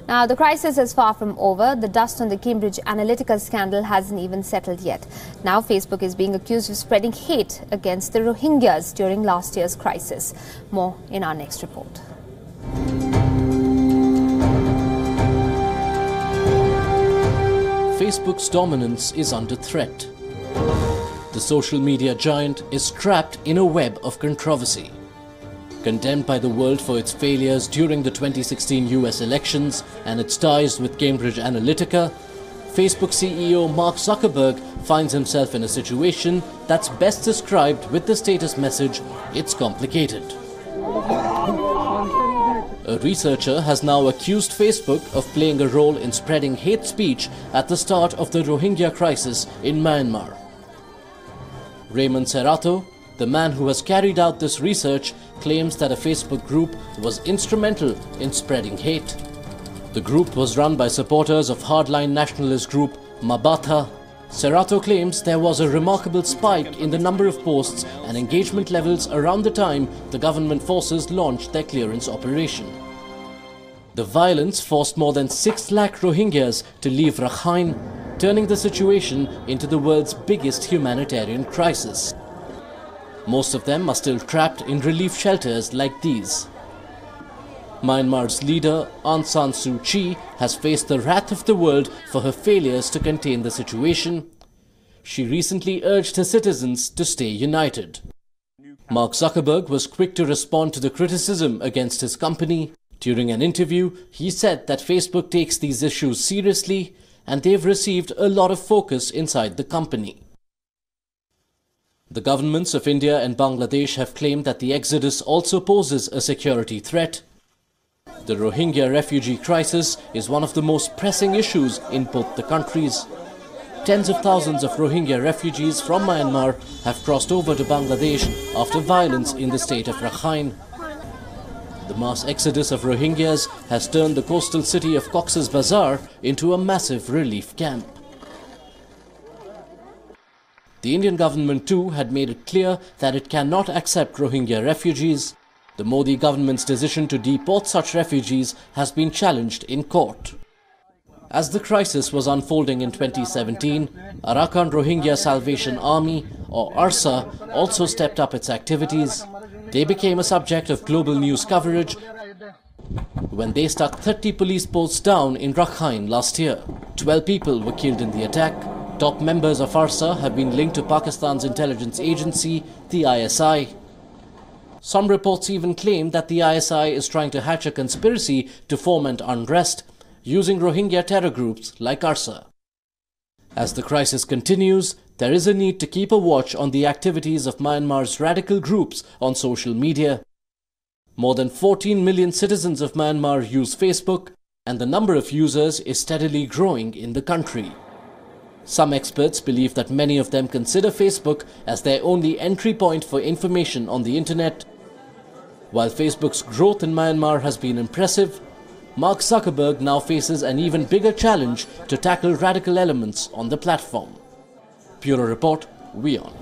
Now, the crisis is far from over. The dust on the Cambridge Analytica scandal hasn't even settled yet. Now, Facebook is being accused of spreading hate against the Rohingyas during last year's crisis. More in our next report. Facebook's dominance is under threat. The social media giant is trapped in a web of controversy. Condemned by the world for its failures during the 2016 US elections and its ties with Cambridge Analytica, Facebook CEO Mark Zuckerberg finds himself in a situation that's best described with the status message, "It's complicated." A researcher has now accused Facebook of playing a role in spreading hate speech at the start of the Rohingya crisis in Myanmar. Raymond Serrato, the man who has carried out this research, claims that a Facebook group was instrumental in spreading hate. The group was run by supporters of hardline nationalist group Mabatha. Serrato claims there was a remarkable spike in the number of posts and engagement levels around the time the government forces launched their clearance operation. The violence forced more than 6 lakh Rohingyas to leave Rakhine, turning the situation into the world's biggest humanitarian crisis. Most of them are still trapped in relief shelters like these. Myanmar's leader Aung San Suu Kyi has faced the wrath of the world for her failures to contain the situation. She recently urged her citizens to stay united. Mark Zuckerberg was quick to respond to the criticism against his company. During an interview, he said that Facebook takes these issues seriously and they've received a lot of focus inside the company. The governments of India and Bangladesh have claimed that the exodus also poses a security threat. The Rohingya refugee crisis is one of the most pressing issues in both the countries. Tens of thousands of Rohingya refugees from Myanmar have crossed over to Bangladesh after violence in the state of Rakhine. The mass exodus of Rohingyas has turned the coastal city of Cox's Bazar into a massive relief camp. The Indian government too had made it clear that it cannot accept Rohingya refugees. The Modi government's decision to deport such refugees has been challenged in court. As the crisis was unfolding in 2017, Arakan Rohingya Salvation Army, or ARSA, also stepped up its activities. They became a subject of global news coverage when they struck 30 police posts down in Rakhine last year. 12 people were killed in the attack. Top members of ARSA have been linked to Pakistan's intelligence agency, the ISI. Some reports even claim that the ISI is trying to hatch a conspiracy to foment unrest, using Rohingya terror groups like ARSA. As the crisis continues, there is a need to keep a watch on the activities of Myanmar's radical groups on social media. More than 14 million citizens of Myanmar use Facebook, and the number of users is steadily growing in the country. Some experts believe that many of them consider Facebook as their only entry point for information on the internet. While Facebook's growth in Myanmar has been impressive, Mark Zuckerberg now faces an even bigger challenge to tackle radical elements on the platform. Bureau Report, WION.